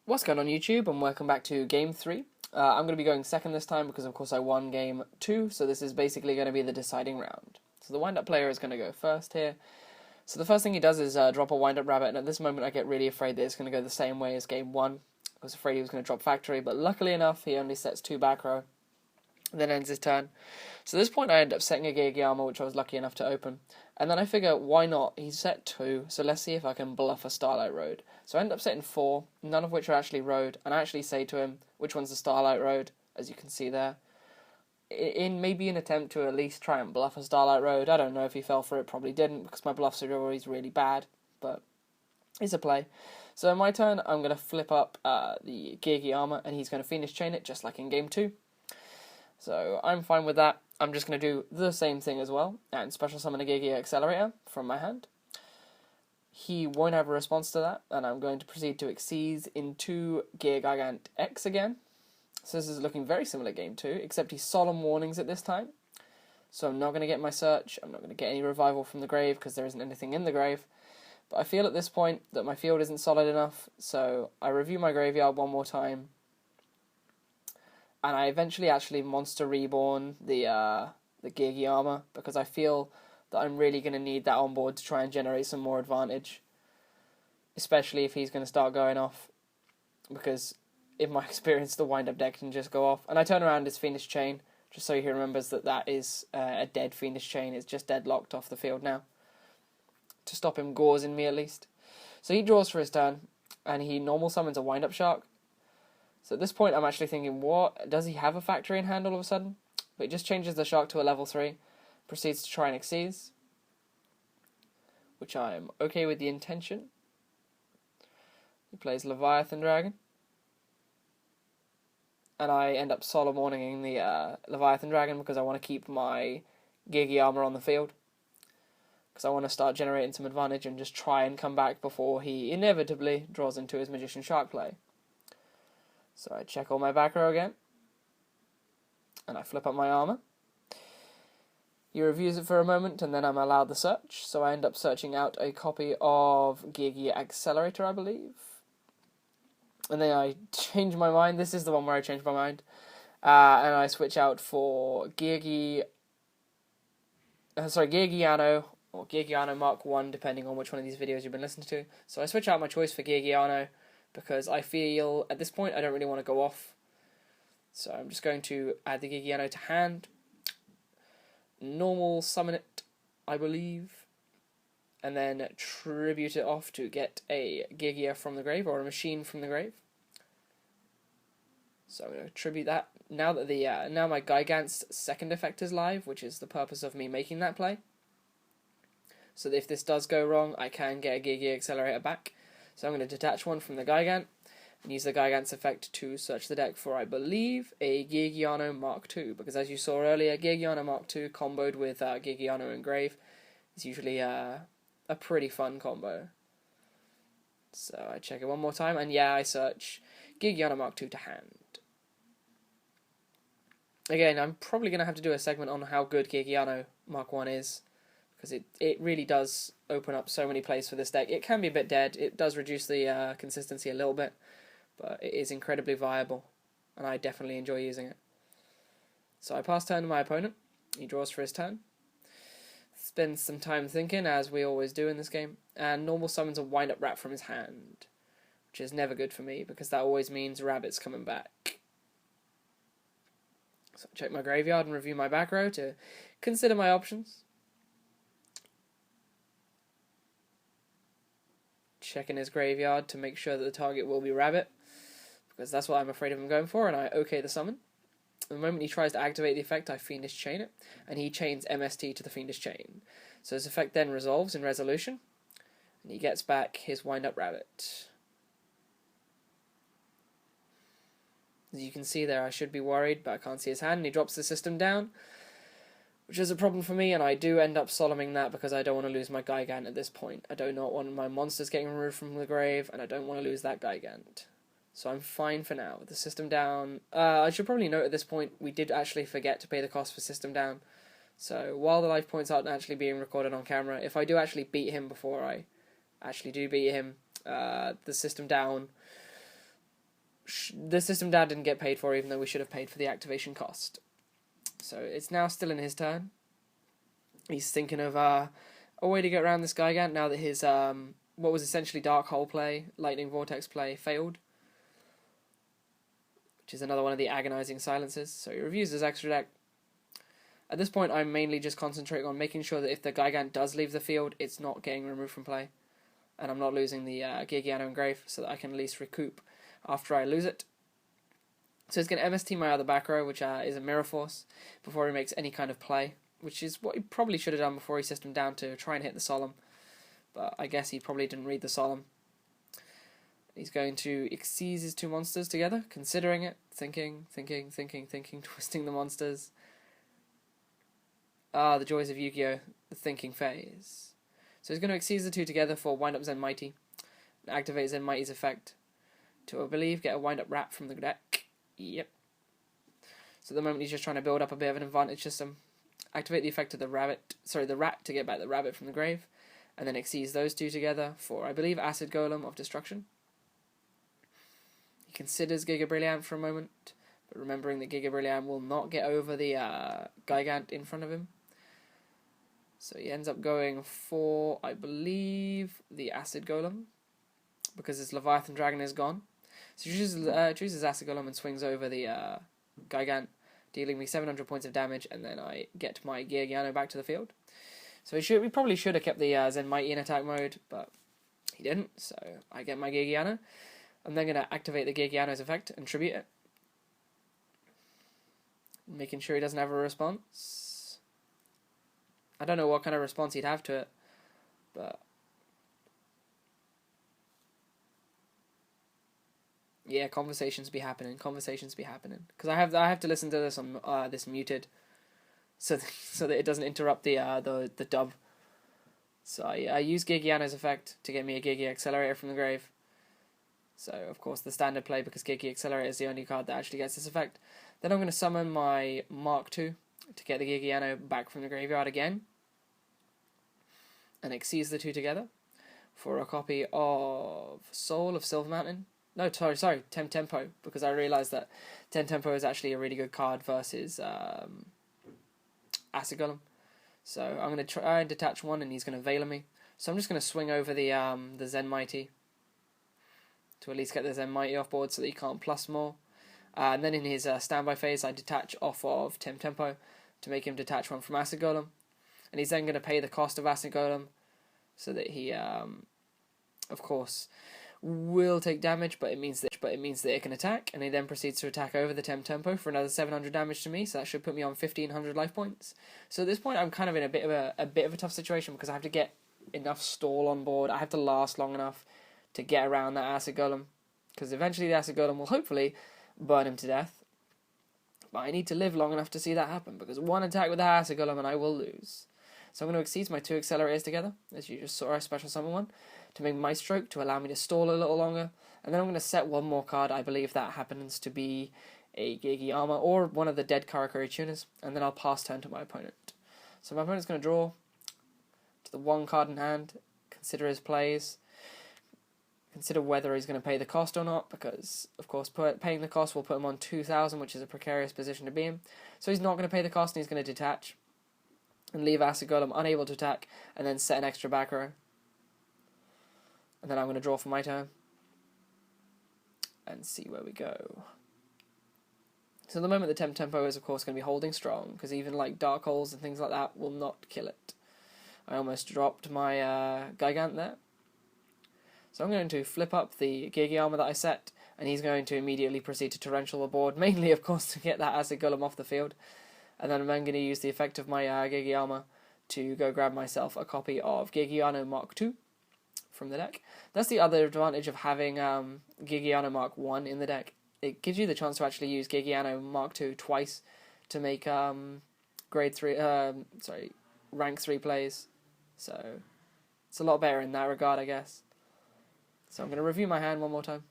What's going on YouTube, and welcome back to Game 3. I'm going to be going second this time because of course I won Game 2, so this is basically going to be the deciding round. So the wind-up player is going to go first here. So the first thing he does is drop a wind-up rabbit, and at this moment I get really afraid that it's going to go the same way as Game 1. I was afraid he was going to drop factory, but luckily enough he only sets 2 back row, and then ends his turn. So at this point I end up setting a Geargia, which I was lucky enough to open. And then I figure, why not? He's set 2, so let's see if I can bluff a Starlight Road. So I end up setting 4, none of which are actually road, and I actually say to him, which one's the Starlight Road, as you can see there. In maybe an attempt to at least try and bluff a Starlight Road. I don't know if he fell for it, probably didn't, because my bluffs are always really bad, but it's a play. So in my turn, I'm going to flip up the Geargia, and he's going to Phoenix Chain it, just like in Game 2. So I'm fine with that. I'm just going to do the same thing as well, and special summon a Geargia Accelerator from my hand. He won't have a response to that, and I'm going to proceed to Xyz into Gear Gigant X again. So this is looking very similar to Game 2, except he's Solemn Warnings at this time. So I'm not going to get my search, I'm not going to get any revival from the grave, because there isn't anything in the grave. But I feel at this point that my field isn't solid enough, so I review my graveyard one more time. And I eventually actually Monster Reborn the Geargia, because I feel that I'm really going to need that on board to try and generate some more advantage. Especially if he's going to start going off. Because in my experience, the wind-up deck can just go off. And I turn around his Phoenix Chain, just so he remembers that that is a dead Phoenix Chain. It's just deadlocked off the field now. To stop him gaurzing me at least. So he draws for his turn, and he normal summons a wind-up shark. So at this point, I'm actually thinking, what? Does he have a factory in hand all of a sudden? But he just changes the shark to a level 3, proceeds to try and Xyz, which I'm okay with the intention. He plays Leviathan Dragon, and I end up Solemn Warninging the Leviathan Dragon because I want to keep my Geargia on the field. Because I want to start generating some advantage and just try and come back before he inevitably draws into his Magician Shark play. So I check all my back row again, and I flip up my armor. He reviews it for a moment, and then I'm allowed the search, so I end up searching out a copy of Geargia Accelerator, I believe. And then I change my mind. This is the one where I change my mind. And I switch out for Geargiano, or Geargiano Mark 1, depending on which one of these videos you've been listening to. So I switch out my choice for Geargiano, because I feel, at this point, I don't really want to go off. So I'm just going to add the Geargia to hand. Normal summon it, I believe. And then tribute it off to get a Geargia from the grave, or a machine from the grave. So I'm going to tribute that. Now that now my Gigant's second effect is live, which is the purpose of me making that play. So that if this does go wrong, I can get a Geargia Accelerator back. So I'm going to detach one from the Gigant, and use the Gigant's effect to search the deck for, I believe, a Geargiano Mark 2, because as you saw earlier, Geargiano Mark 2 comboed with Geargiano and Grave is usually a pretty fun combo. So I check it one more time, and yeah, I search Geargiano Mark 2 to hand. Again, I'm probably going to have to do a segment on how good Geargiano Mark 1 is, because it really does open up so many plays for this deck. It can be a bit dead, it does reduce the consistency a little bit, but it is incredibly viable, and I definitely enjoy using it. So I pass turn to my opponent, he draws for his turn, spends some time thinking, as we always do in this game, and normal summons a wind-up rat from his hand, which is never good for me, because that always means rabbits coming back. So I check my graveyard and review my back row to consider my options. Checking his graveyard to make sure that the target will be rabbit, because that's what I'm afraid of him going for, and I OK the summon. The moment he tries to activate the effect, I Fiendish Chain it, and he chains MST to the Fiendish Chain. So his effect then resolves in resolution, and he gets back his wind-up rabbit. As you can see there, I should be worried, but I can't see his hand, and he drops the system down, which is a problem for me, and I do end up solemning that because I don't want to lose my Gigant at this point. I do not want my monsters getting removed from the grave, and I don't want to lose that Gigant. So I'm fine for now. With the system down, I should probably note at this point, we did actually forget to pay the cost for system down. So while the life points aren't actually being recorded on camera, if I do actually beat him before I actually do beat him, the system down the system down didn't get paid for, even though we should have paid for the activation cost. So it's now still in his turn. He's thinking of a way to get around this Gigant now that his what was essentially Dark Hole play, Lightning Vortex play, failed. Which is another one of the agonizing silences. So he reviews his extra deck. At this point, I'm mainly just concentrating on making sure that if the Gigant does leave the field, it's not getting removed from play. And I'm not losing the Geargiano Engrave, so that I can at least recoup after I lose it. So he's going to MST my other back row, which is a Mirror Force, before he makes any kind of play, which is what he probably should have done before he system down to try and hit the Solemn. But I guess he probably didn't read the Solemn. He's going to Xyz his two monsters together, considering it, thinking, twisting the monsters. Ah, the joys of Yu-Gi-Oh! The thinking phase. So he's going to Xyz the two together for Wind Up Zen Mighty, and activate Zen Mighty's effect to, I believe, get a Wind Up Wrap from the deck. Yep. So at the moment he's just trying to build up a bit of an advantage system. Activate the effect of the rat to get back the rabbit from the grave, and then Xyz those two together for, I believe, Acid Golem of Destruction. He considers Giga Brilliant for a moment, but remembering that Giga Brilliant will not get over the Gigant in front of him. So he ends up going for, I believe, the Acid Golem, because his Leviathan Dragon is gone. So he chooses Acid Golem and swings over the Gigant, dealing me 700 points of damage, and then I get my Geargiano back to the field. So we probably should have kept the Zen Mighty in attack mode, but he didn't, so I get my Geargiano. I'm then going to activate the Geargiano's effect and tribute it, making sure he doesn't have a response. I don't know what kind of response he'd have to it, but yeah, conversations be happening, because I have to listen to this on this muted, so that it doesn't interrupt the dub. So I use Geargiano's effect to get me a Geargia Accelerator from the grave. So of course the standard play, because Geargia Accelerator is the only card that actually gets this effect. Then I'm going to summon my Mark II to get the Geargiano back from the graveyard again, and Xyz the two together for a copy of Soul of Silver Mountain. No, sorry, Tempo, because I realised that Tempo is actually a really good card versus Acid Golem. So I'm going to try and detach one, and he's going to Veiler me. So I'm just going to swing over the Zen Mighty to at least get the Zen Mighty off board so that he can't plus more. And then in his standby phase, I detach off of Tempo to make him detach one from Acid Golem. And he's then going to pay the cost of Acid Golem so that he, of course, will take damage, but it means that it can attack, and he then proceeds to attack over the Tempo for another 700 damage to me, so that should put me on 1500 life points. So at this point I'm kind of in a bit of a tough situation, because I have to get enough stall on board. I have to last long enough to get around that Acid Golem, because eventually the Acid Golem will hopefully burn him to death. But I need to live long enough to see that happen, because one attack with the Acid Golem and I will lose. So I'm going to Xyz my two accelerators together, as you just saw I special summon one, to make my stroke to allow me to stall a little longer. And then I'm going to set one more card. I believe that happens to be a Gigi Armor or one of the dead Karakuri tuners, and then I'll pass turn to my opponent. So my opponent's going to draw to the one card in hand, consider his plays, consider whether he's going to pay the cost or not, because of course paying the cost will put him on 2000, which is a precarious position to be in. So he's not going to pay the cost, and he's going to detach and leave Acid Golem unable to attack, and then set an extra back row. And then I'm going to draw for my turn and see where we go. So at the moment the Tempo is of course going to be holding strong, because even like Dark Holes and things like that will not kill it. I almost dropped my Gigant there. So I'm going to flip up the Gigi Armor that I set, and he's going to immediately proceed to Torrential the board, mainly of course to get that Acid Golem off the field. And then I'm going to use the effect of my Gigi Armor to go grab myself a copy of Geargiano Mark II from the deck. That's the other advantage of having Geargiano Mark I in the deck. It gives you the chance to actually use Geargiano Mark II twice to make rank 3 plays. So it's a lot better in that regard, I guess. So I'm going to review my hand one more time,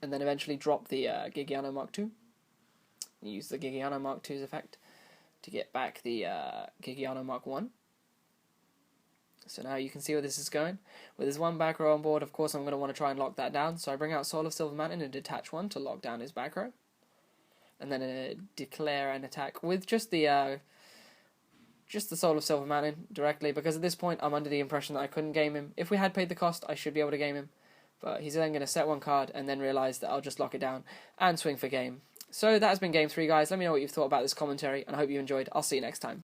and then eventually drop the Geargiano Mark II. Use the Geargiano Mark II's effect to get back the Geargiano Mark I. So now you can see where this is going. With his one back row on board, of course I'm going to want to try and lock that down. So I bring out Soul of Silver Mountain and detach one to lock down his back row. And then declare an attack with just the Soul of Silver Mountain directly, because at this point I'm under the impression that I couldn't game him. If we had paid the cost, I should be able to game him. But he's then going to set one card and then realise that I'll just lock it down and swing for game. So that has been Game 3, guys. Let me know what you've thought about this commentary, and I hope you enjoyed. I'll see you next time.